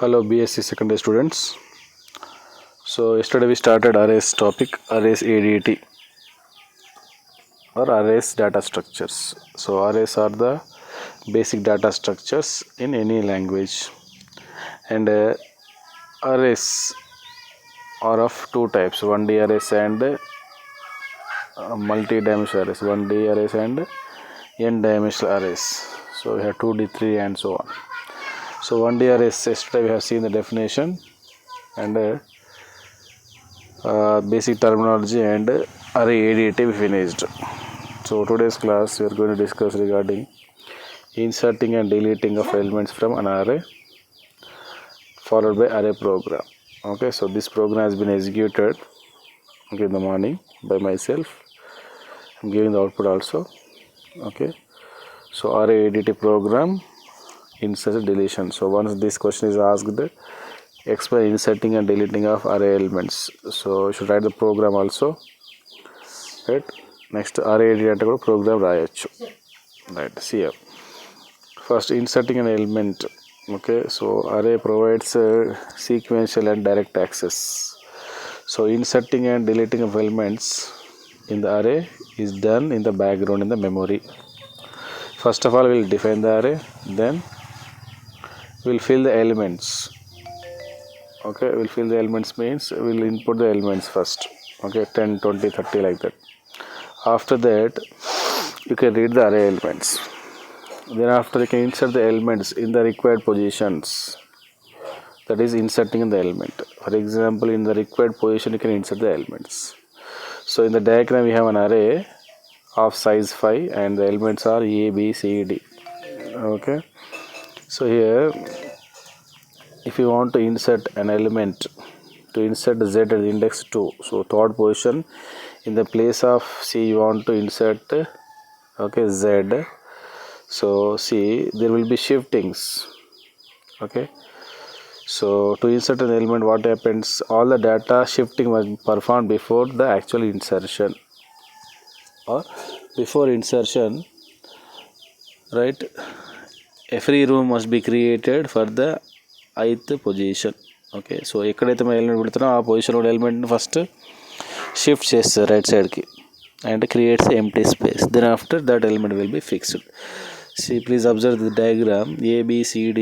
Hello BSc secondary students. So yesterday we started arrays topic, arrays ADT or arrays data structures. So arrays are the basic data structures in any language, and arrays are of two types: 1D arrays and multi-dimensional arrays. 1D arrays and n-dimensional arrays. So we have 2D, 3D and so on. So 1D arrays, yesterday we have seen the definition and basic terminology and array ADT we finished. So today's class we are going to discuss regarding inserting and deleting of elements from an array followed by array program. Okay, so this program has been executed in the morning by myself. I'm giving the output also. Okay, so array ADT program, insert and deletion. So once this question is asked, explain inserting and deleting of array elements. So you should write the program also, right? Next array ADT program రాయొచ్చు, right? See here, first inserting an element. Okay, so array provides sequential and direct access. So inserting and deleting of elements in the array is done in the background in the memory. First of all, we'll define the array, then we'll fill the elements. Okay, we'll fill the elements means we'll input the elements first. Okay, 10, 20, 30 like that. After that, you can read the array elements. Then after, you can insert the elements in the required positions. That is inserting in the element. For example, in the required position, you can insert the elements. So in the diagram, we have an array of size 5 and the elements are A, B, C, D. Okay, so here, if you want to insert an element, to insert Z at the index 2, so third position, in the place of C you want to insert Z. So see, there will be shiftings. Okay, so to insert an element, what happens, all the data shifting must be performed before the actual insertion, or before insertion, right? Every room must be created for the ith position. Okay, so ఎక్కడైతే మనం element పెడుతున్నాం ఆ పొజిషన్లో ఎలిమెంట్ని first shift చేస్తారు right సైడ్కి and creates empty space. Then after that element will be fixed. See, please observe the diagram A, B, C, D.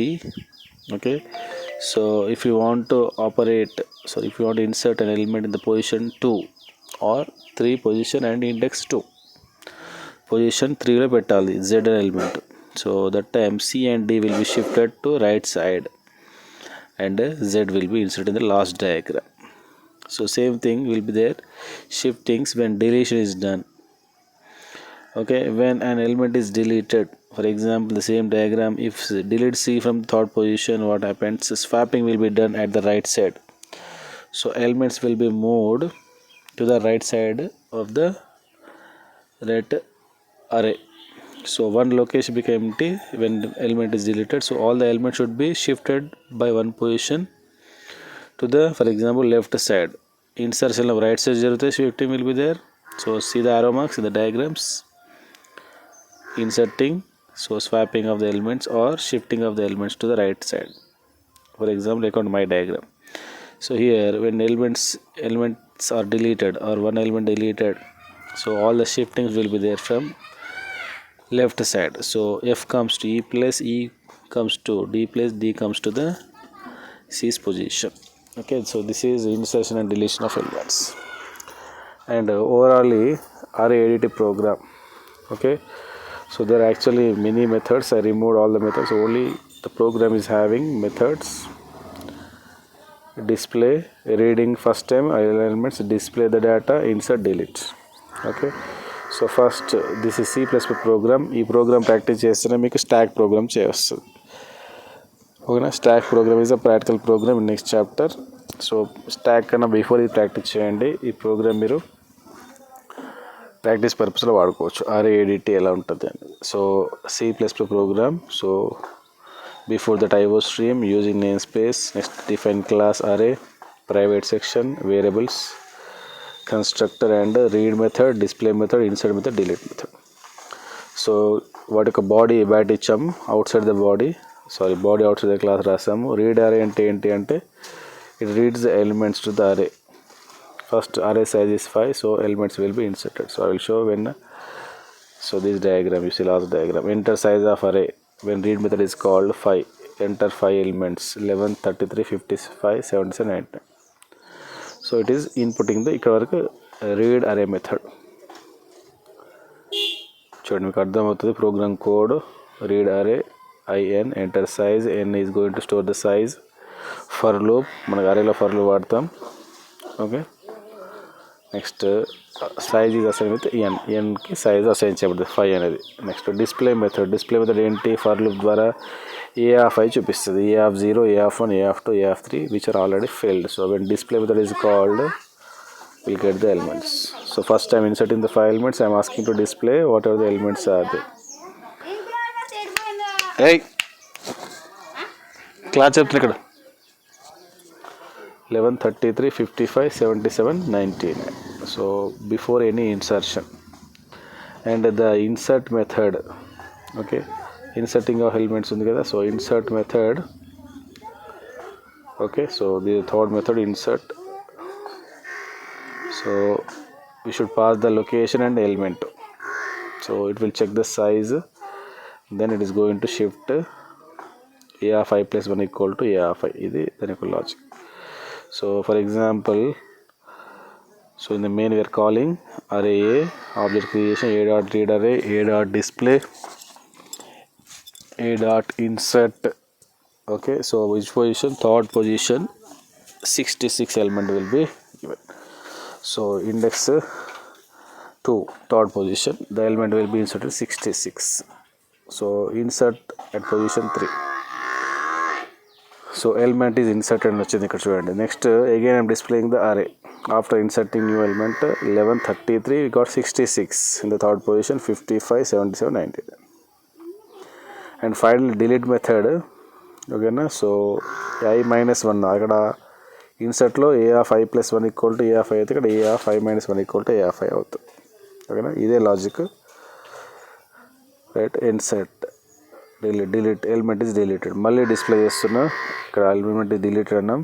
Okay, so if you want to operate, so if you want to insert an element in the position 2 or 3 position and index 2, position 3 lo pettali Z an element. So that time C and D will be shifted to right side and Z will be inserted in the last diagram. So same thing will be there, shiftings when deletion is done. Okay, when an element is deleted, for example, the same diagram, if delete C from third position, what happens, swapping will be done at the right side. So elements will be moved to the right side of the right array. So one location became empty when the element is deleted, so all the elements should be shifted by one position to the, for example, left side. Insertion of right side jarute, shifting will be there. So see the arrow marks in the diagrams, inserting, so swapping of the elements or shifting of the elements to the right side. For example, account my diagram. So here, when elements are deleted or one element deleted, so all the shiftings will be there from left side. So F comes to E place, E comes to D place, D comes to the C's position. Okay, so this is insertion and deletion of elements. And overall array ADT program. Okay, so there are actually many methods. I removed all the methods, only the program is having methods: display, reading first time elements, display the data, insert, delete. Okay, so first this is C++ program. ఈ program practice చేస్తేనే మీకు stack program చేయొస్తుంది. ఓకేనా, stack program is a practical program in next chapter. So stack కన్నా before ఇది practice చేయండి. ఈ programme మీరు ప్రాక్టీస్ పర్పస్లో వాడుకోవచ్చు, array ADT ఎలా ఉంటుంది అని. So C++ program. So before that IO stream using namespace, next define class array, private section, variables, constructor and read method, display method, insert method, delete method. So వాటి యొక్క body బ్యాట్ ఇచ్చాము, outside the body. Sorry body outside the class రాసాము. Read array అంటే ఏంటి అంటే it reads the elements to the array. First array size is 5, so elements will be inserted. So I will show when. So this diagram, you see last diagram, enter size of array when read method is called 5, enter 5 elements 11, 33, 55, 77, 99. So it is inputting the ఇక్కడ వరకు read array method. చూడండి మీకు అర్థమవుతుంది programme code. read array in enter size n is going to store the size. for loop మనకు arrayలో for loop వాడతాం. Okay, next size is assign with ఎన్కి size assign చేయబడుతుంది 5 అనేది. నెక్స్ట్ డిస్ప్లే మెథడ్ ఏంటి, ఫర్ లూప్ ద్వారా a(i) చూపిస్తుంది, a(0), a(1), a(2), a(3) which are already failed. So when display method is called will get the elements. So first I'm inserting the 5 elements, I'm asking to display whatever the elements are they. Class చెప్తున్నా ఇక్కడ 11, 33, 55, 77, 99. So before any insertion, and the insert method, okay, inserting of elements ఉంది కదా. So insert method, okay, so the third method insert. So we should pass the location and element. So it will check the size, then it is going to shift a(i) plus 1 equal to a(i). ఇది దాని యొక్క logic. So for example, so in the main we are calling array a, object creation, a dot read array, a dot display, a dot insert. Okay, so which position? Third position, 66 element will be given. So index 2, third position, the element will be inserted 66. So insert at position 3. So element is inserted అని వచ్చింది ఇక్కడ చూడండి. Next again I'm displaying the array after inserting new element 11, 33, we got 66 in the third position, 55, 77, 99. And finally delete method, ఓకేనా. So i-1 అక్కడ ఇన్సర్ట్లో a(i) plus 1 equal to a(i) అయితే ఇక్కడ a(i) minus 1 equal to a(i) అవుతుంది. ఓకేనా, ఇదే logic, right. Insert delete element is deleted. మళ్ళీ display చేస్తున్నా, ఇక్కడ ఎలిమెంట్ is deleted అన్నాం.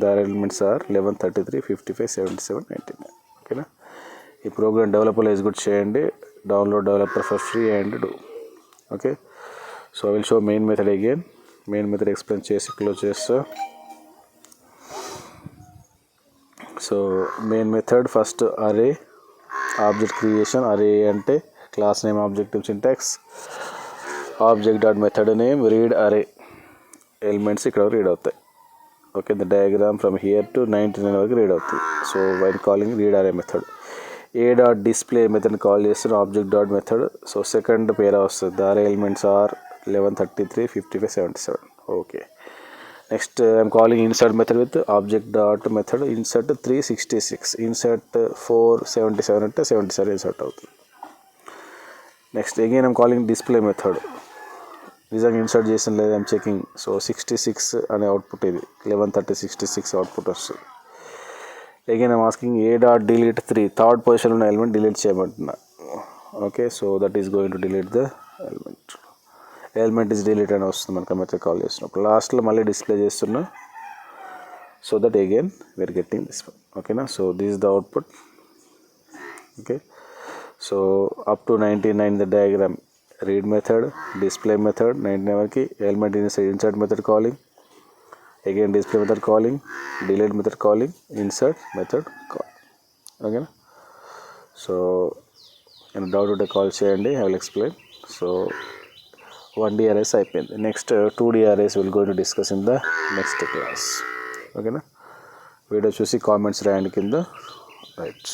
the elements are 11, 33, 55, 77, 99. ఓకేనా, ఈ ప్రోగ్రామ్ డెవలపర్లో ఎగ్జిక్యూట్ చేయండి. Download developer for free and do. Okay, so I will show main method again. Main method explain చేసి close చేస్తా. So main method first అరే object creation. అరే అంటే class name, objective syntax, object dot method name, read అరే elements ఇక్కడ read అవుతాయి. Okay, the diagram from here to 99 వరకు read అవుతుంది. సో వైల్ కాలింగ్ రీడ్ అరే method. A dot display method call చేస్తున్న object dot method. So second para వస్తుంది, the array elements are 11, 33, 55, 77. Okay, next I'm calling insert method with object dot method insert 366, insert 477 అంటే 77 insert అవుతుంది. Next again I'm calling display method. నిజంగా insert చేసిన లేదు, I'm checking. So 66 అనే output, ఇది 11, 30, 66 output వస్తుంది. Again I'm asking a dot delete 3, third పొజిషన్లో ఉన్న ఎలిమెంట్ డిలీట్ చేయమంటున్నా. Okay, so that is going to delete the element. Element is delete అని వస్తుంది మనకు మెథడ్ కాల్ చేసినప్పుడు. లాస్ట్లో మళ్ళీ డిస్ప్లే చేస్తున్నా, so that again we're getting this one. ఓకేనా, so this is the output. Okay, so up to 99 the diagram, read method, display method 99 వరకు, element insert method calling, again display method calling, delete method calling, insert method calling. ఓకేనా, so నేను doubt ఉంటే call చేయండి, I will explain. So 1D arrays అయిపోయింది. Next 2D arrays will go to discuss in the next class. ఓకేనా, video చూసి comments రాయండి కింద. Right.